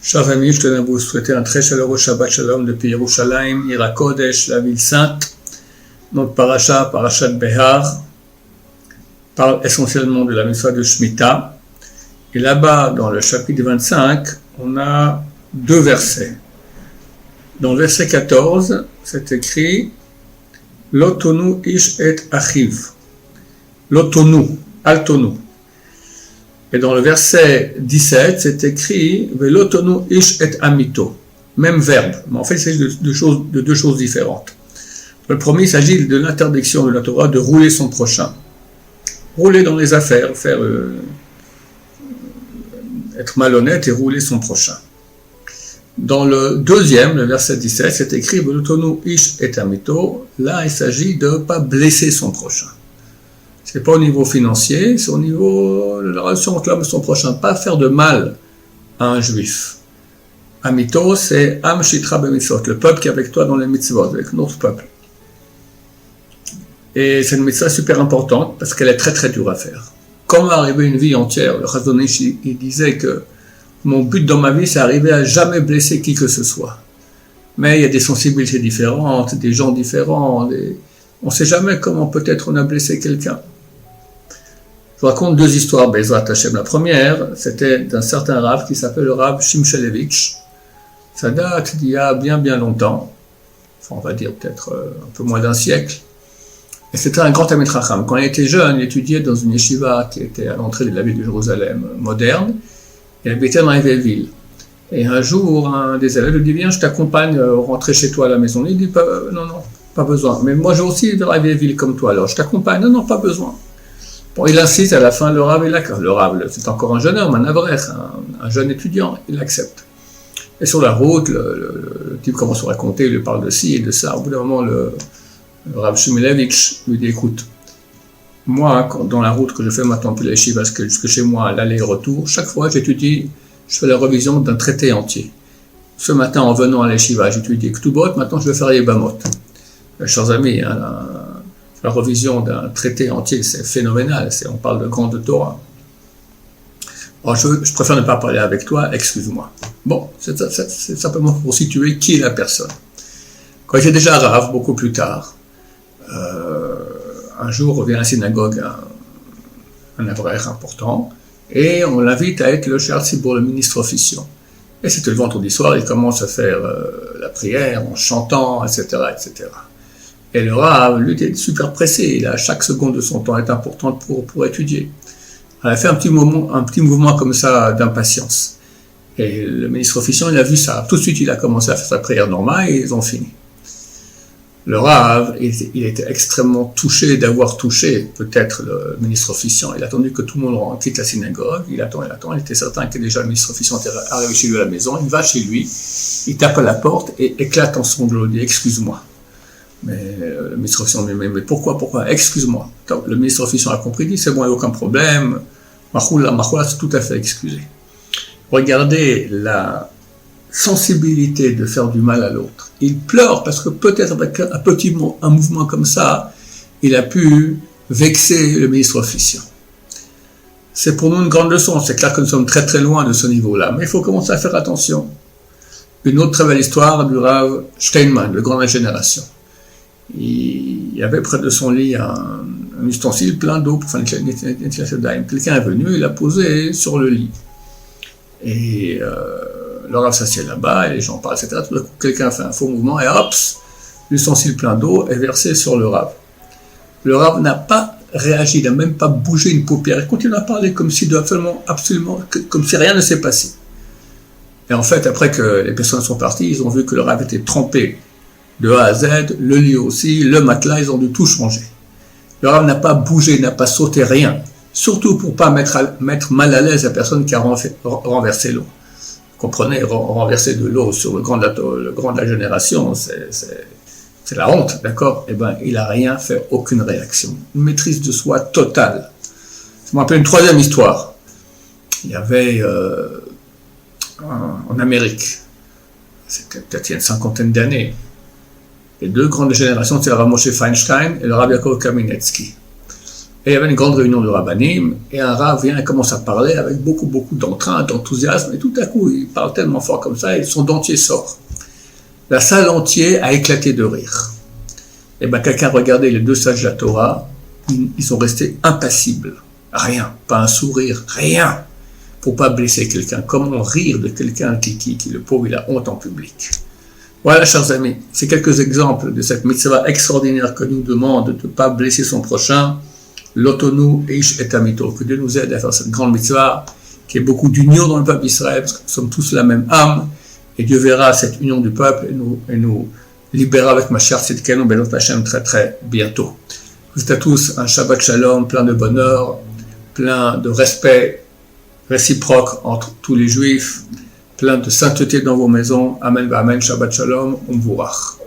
Chers amis, je tenais à vous souhaiter un très chaleureux Shabbat Shalom depuis Yerushalayim, Ira Kodesh, la ville sainte. Notre parashat Behar, parle essentiellement de la mitzvah de Shemitah. Et là-bas, dans le chapitre 25, on a deux versets. Dans le verset 14, c'est écrit « Lotonu ish et achiv ». Lotonu, altonu. Et dans le verset 17, c'est écrit « Velotonu ish et amito ». Même verbe, mais en fait, il s'agit de deux choses différentes. Le premier, il s'agit de l'interdiction de la Torah de rouler son prochain. Rouler dans les affaires, être malhonnête et rouler son prochain. Dans le deuxième, le verset 17, c'est écrit « Velotonu ish et amito ». Là, il s'agit de ne pas blesser son prochain. C'est pas au niveau financier, c'est au niveau de la relation entre l'homme et son prochain. Pas faire de mal à un juif. Amito, c'est Am Shitra Bemitzvot, le peuple qui est avec toi dans les mitzvot, avec notre peuple. Et c'est une mitzvah super importante parce qu'elle est très très dure à faire. Comment arriver une vie entière? Le Chazon Ish, il disait que mon but dans ma vie, c'est arriver à jamais blesser qui que ce soit. Mais il y a des sensibilités différentes, des gens différents, on ne sait jamais comment peut-être on a blessé quelqu'un. Je vous raconte deux histoires, Bezrat Hashem. La première, c'était d'un certain Rav qui s'appelle le Rav Shimshelevitch. Ça date d'il y a bien longtemps, enfin on va dire peut-être un peu moins d'un siècle. Et c'était un grand Talmid Chacham. Quand il était jeune, il étudiait dans une yeshiva qui était à l'entrée de la ville de Jérusalem moderne. Il habitait dans les vieilles villes. Et un jour, un des élèves lui dit « Viens, je t'accompagne rentrer chez toi à la maison ». Il dit « Non, pas besoin. Mais moi, j'ai aussi vers la vieille ville comme toi, alors je t'accompagne. Non, pas besoin. » Bon, il insiste, à la fin, le Rav, c'est encore un jeune homme, un avrech, un jeune étudiant, il l'accepte. Et sur la route, le type commence à raconter, il lui parle de ci et de ça. Au bout d'un moment, le Rav Shmulevitch lui dit, écoute, moi, dans la route que je fais maintenant depuis la yeshiva jusque chez moi, l'aller et retour, chaque fois, j'étudie, je fais la révision d'un traité entier. Ce matin, en venant à la yeshiva, j'étudie Ktubot, maintenant je vais faire Yebamot. Chers amis, la révision d'un traité entier, c'est phénoménal, on parle de grande Torah. Alors, je préfère ne pas parler avec toi, excuse-moi. Bon, c'est simplement pour situer qui est la personne. Quand j'étais déjà Rav, beaucoup plus tard, un jour revient à la synagogue un avrech important, et on l'invite à être le Shar Tzibur, le ministre officiant. Et c'était le vendredi soir, il commence à faire la prière en chantant, etc., etc. Et le Rav, lui, était super pressé. Chaque seconde de son temps est importante pour étudier. Il a fait un petit mouvement comme ça d'impatience. Et le ministre officiant, il a vu ça. Tout de suite, il a commencé à faire sa prière normale et ils ont fini. Le Rav, il était extrêmement touché d'avoir touché peut-être le ministre officiant. Il a attendu que tout le monde quitte la synagogue. Il attend. Il était certain que déjà le ministre officiant était arrivé chez lui à la maison. Il va chez lui, il tape à la porte et éclate en sanglots. Il dit « Excuse-moi ». Mais le ministre officiant dit « Mais pourquoi ? Excuse-moi ». Le ministre officiant a compris, il dit « C'est bon, il n'y a aucun problème. Machoula, c'est tout à fait excusé ». Regardez la sensibilité de faire du mal à l'autre. Il pleure parce que peut-être avec un mouvement comme ça, il a pu vexer le ministre officiant. C'est pour nous une grande leçon. C'est clair que nous sommes très très loin de ce niveau-là, mais il faut commencer à faire attention. Une autre très belle histoire du Rav Steinman, le grand génération. Il y avait près de son lit un ustensile plein d'eau pour faire une Yadayim. Quelqu'un est venu, il l'a posé sur le lit. Et le Rav s'assied là-bas, et les gens parlent, etc. Tout d'un coup, quelqu'un fait un faux mouvement, et hop, l'ustensile plein d'eau est versé sur le Rav. Le Rav n'a pas réagi, il n'a même pas bougé une paupière. Il continue à parler comme si comme si rien ne s'est passé. Et en fait, après que les personnes sont parties, ils ont vu que le Rav était trempé de A à Z, le lit aussi, le matelas, ils ont dû tout changer. Le Rav n'a pas bougé, n'a pas sauté, rien. Surtout pour ne pas mettre mal à l'aise la personne qui a renversé l'eau. Vous comprenez, renverser de l'eau sur le grand de la génération, c'est la honte, d'accord? Eh bien, il n'a rien fait, aucune réaction. Une maîtrise de soi totale. Ça me rappelle une troisième histoire. Il y avait en Amérique, c'était peut-être il y a une cinquantaine d'années, les deux grandes générations, c'est le Rav Moshe Feinstein et le Rav Yaakov Kamenetsky. Et il y avait une grande réunion de rabbinim, et un rav vient et commence à parler avec beaucoup d'entrain, d'enthousiasme, et tout à coup, il parle tellement fort comme ça, et son dentier sort. La salle entière a éclaté de rire. Et bien, quelqu'un regardait les deux sages de la Torah, ils sont restés impassibles. Rien, pas un sourire, rien, pour pas blesser quelqu'un. Comment rire de quelqu'un qui le pauvre, il a honte en public. Voilà, chers amis, c'est quelques exemples de cette mitzvah extraordinaire que nous demande de ne pas blesser son prochain. L'otonu eish et amito, que Dieu nous aide à faire cette grande mitzvah, qui est beaucoup d'union dans le peuple d'Israël, parce que nous sommes tous la même âme, et Dieu verra cette union du peuple et nous libérera avec Mashiach Tzidkenu Be'ezrat Hashem très bientôt. Je vous souhaite à tous un Shabbat Shalom, plein de bonheur, plein de respect réciproque entre tous les Juifs, plein de sainteté dans vos maisons. Amen, Amen, Shabbat Shalom, Umvurach.